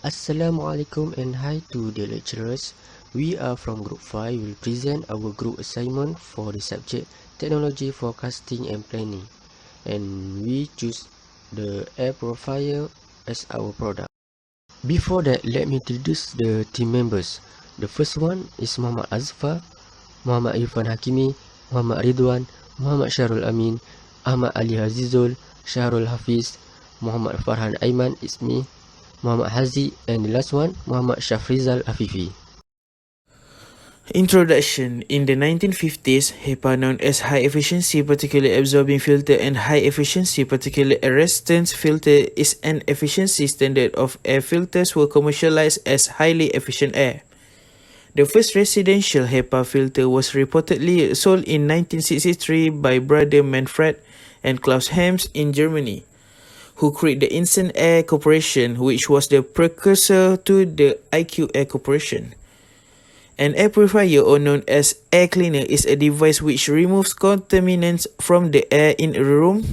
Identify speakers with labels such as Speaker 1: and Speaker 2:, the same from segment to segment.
Speaker 1: Assalamualaikum and hi to the lecturers. We are from Group 5. We will present our group assignment for the subject Technology Forecasting and Planning. And we choose the air purifier as our product. Before that, let me introduce the team members. The first one is Muhammad Azfar, Muhammad Irfan Hakimi, Muhammad Ridwan, Muhammad Syarul Amin, Ahmad Ali Azizul, Syahrul Hafiz, Muhammad Farhan Aiman, it's me, Muhammad Hazi, and the last one, Muhammad Shafrizal Afifi.
Speaker 2: Introduction. In the 1950s, HEPA, known as High Efficiency Particulate Absorbing Filter and High Efficiency Particulate Arrestant Filter, is an efficiency standard of air filters were commercialized as highly efficient air. The first residential HEPA filter was reportedly sold in 1963 by brother Manfred and Klaus Helms in Germany, who created the Instant Air Corporation, which was the precursor to the IQ Air Corporation. An air purifier, or known as air cleaner, is a device which removes contaminants from the air in a room,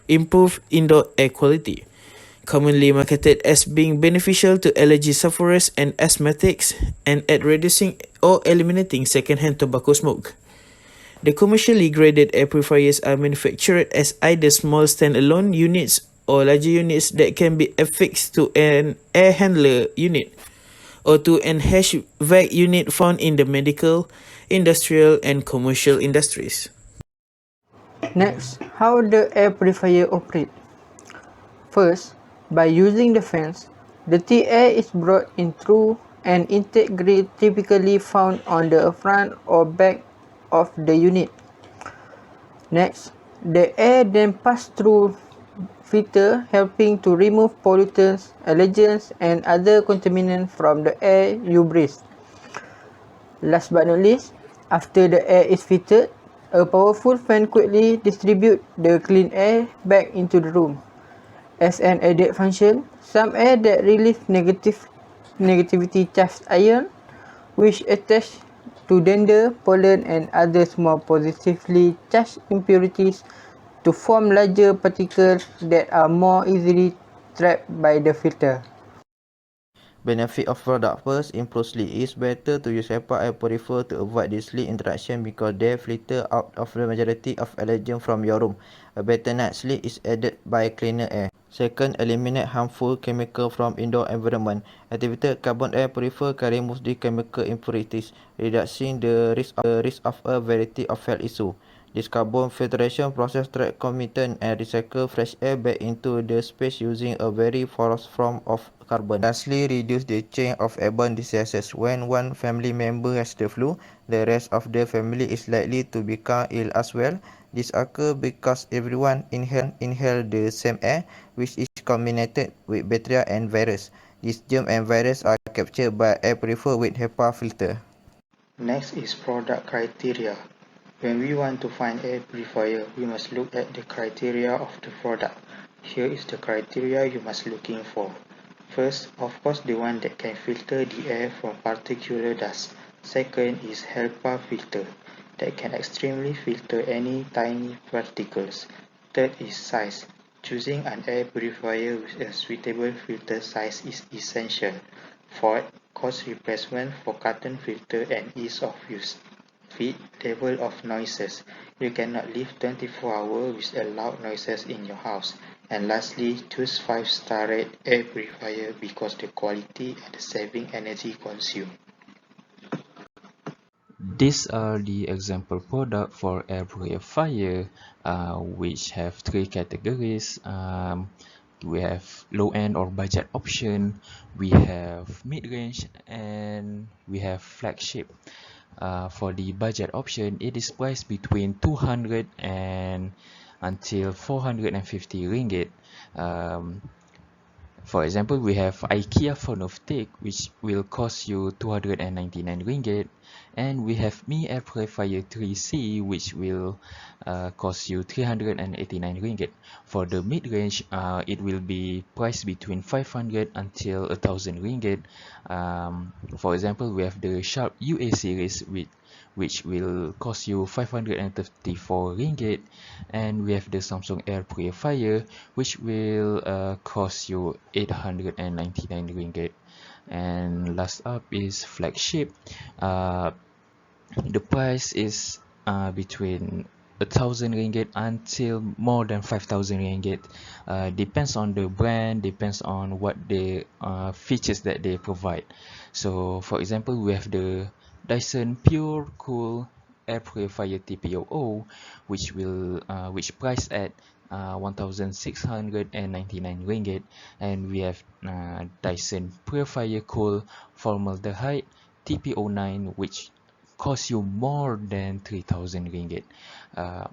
Speaker 2: improve indoor air quality. Commonly marketed as being beneficial to allergy sufferers and asthmatics, and at reducing or eliminating secondhand tobacco smoke. The commercially graded air purifiers are manufactured as either small standalone units or larger units that can be affixed to an air handler unit or to an HVAC unit found in the medical, industrial, and commercial industries.
Speaker 3: Next, how the air purifier operates. First, by using the fans, dirty air is brought in through an intake grate typically found on the front or back of the unit. Next, the air then passes through filter, helping to remove pollutants, allergens, and other contaminants from the air you breathe. Last but not least, after the air is filtered, a powerful fan quickly distributes the clean air back into the room. As an added function, some air that release negativity charged ion, which attach to dander, pollen, and other small positively charged impurities to form larger particles that are more easily trapped by the filter.
Speaker 4: Benefit of product. First, improve sleep. It's better to use HEPA air purifier to avoid the sleep interaction because they filter out of the majority of allergen from your room. A better night's sleep is aided by cleaner air. Second, eliminate harmful chemical from indoor environment. Activated carbon air purifier can remove the chemical impurities, reducing the risk of a variety of health issues. This carbon filtration process traps contaminants and recycle fresh air back into the space using a very porous form of carbon. Lastly, reduce the chain of airborne diseases. When one family member has the flu, the rest of the family is likely to become ill as well. This occurs because everyone inhale the same air, which is contaminated with bacteria and virus. These germs and viruses are captured by air purifier with HEPA filter.
Speaker 5: Next is product criteria. When we want to find air purifier, we must look at the criteria of the product. Here is the criteria you must looking for. First, of course, the one that can filter the air from particulate dust. Second is HEPA filter that can extremely filter any tiny particles. Third is size. Choosing an air purifier with a suitable filter size is essential. Fourth, cost replacement for carton filter and ease of use. Fifth, level of noises. You cannot live 24 hours with a loud noises in your house. And lastly, choose 5-star rate air purifier because the quality and the saving energy consumed.
Speaker 6: These are the example product for air purifier, which have three categories. We have low-end or budget option, we have mid-range, and we have flagship. For the budget option, it is priced between 200 and until 450 ringgit. For example, we have IKEA Phonoftic, which will cost you 299 ringgit, and we have Mi Air Purifier 3C, which will cost you 389 ringgit. For the mid-range, it will be priced between 500 until 1000 ringgit. For example, we have the Sharp UA series, which which will cost you 534 ringgit, and we have the Samsung Air Purifier, which will cost you 899 ringgit. And last up is flagship. The price is between 1,000 ringgit until more than 5,000 ringgit. Depends on the brand, depends on what the features that they provide. So for example, we have the Dyson Pure Cool Air Purifier TPOO, which priced at 1,699 ringgit, and we have Dyson Purifier Cool Formaldehyde TPO9, which cost you more than 3,000 ringgit. Uh,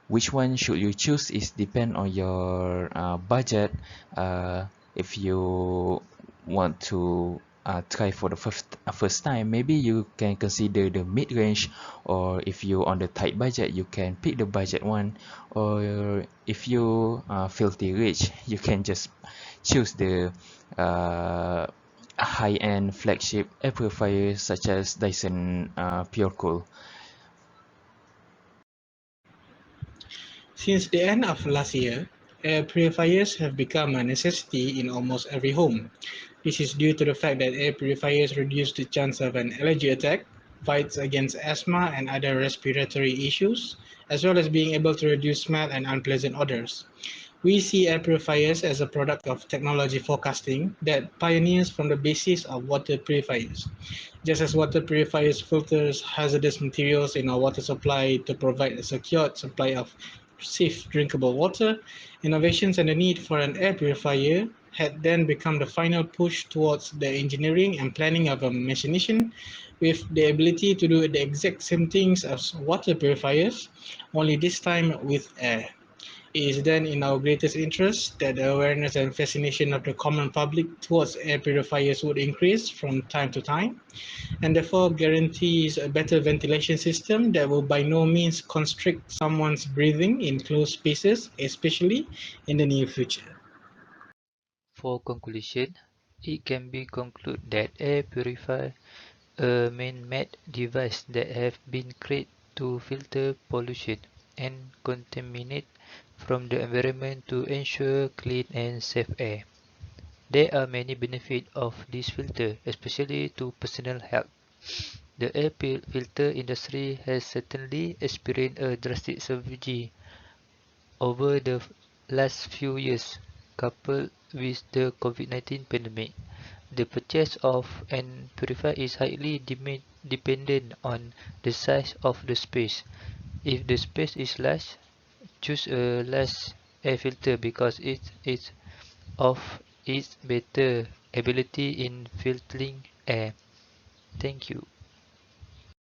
Speaker 6: which one should you choose is depend on your budget. If you want to try for the first time, maybe you can consider the mid-range, or if you on the tight budget, you can pick the budget one, or if you filthy rich, you can just choose the high-end flagship air purifier such as Dyson Pure Cool.
Speaker 7: Since the end of last year, air purifiers have become a necessity in almost every home. This is due to the fact that air purifiers reduce the chance of an allergy attack, fights against asthma and other respiratory issues, as well as being able to reduce smell and unpleasant odors. We see air purifiers as a product of technology forecasting that pioneers from the basis of water purifiers. Just as water purifiers filters hazardous materials in our water supply to provide a secured supply of safe drinkable water, innovations and the need for an air purifier had then become the final push towards the engineering and planning of a machination with the ability to do the exact same things as water purifiers, only this time with air. It is then in our greatest interest that the awareness and fascination of the common public towards air purifiers would increase from time to time, and therefore guarantees a better ventilation system that will by no means constrict someone's breathing in closed spaces, especially in the near future.
Speaker 8: For conclusion, it can be concluded that air purifier, a man-made device that have been created to filter pollution and contaminate from the environment to ensure clean and safe air. There are many benefits of this filter, especially to personal health. The air filter industry has certainly experienced a drastic surge over the last few years, coupled with the COVID-19 pandemic. The purchase of an purifier is highly dependent on the size of the space. If the space is large, choose a large air filter because it is of its better ability in filtering air. Thank you.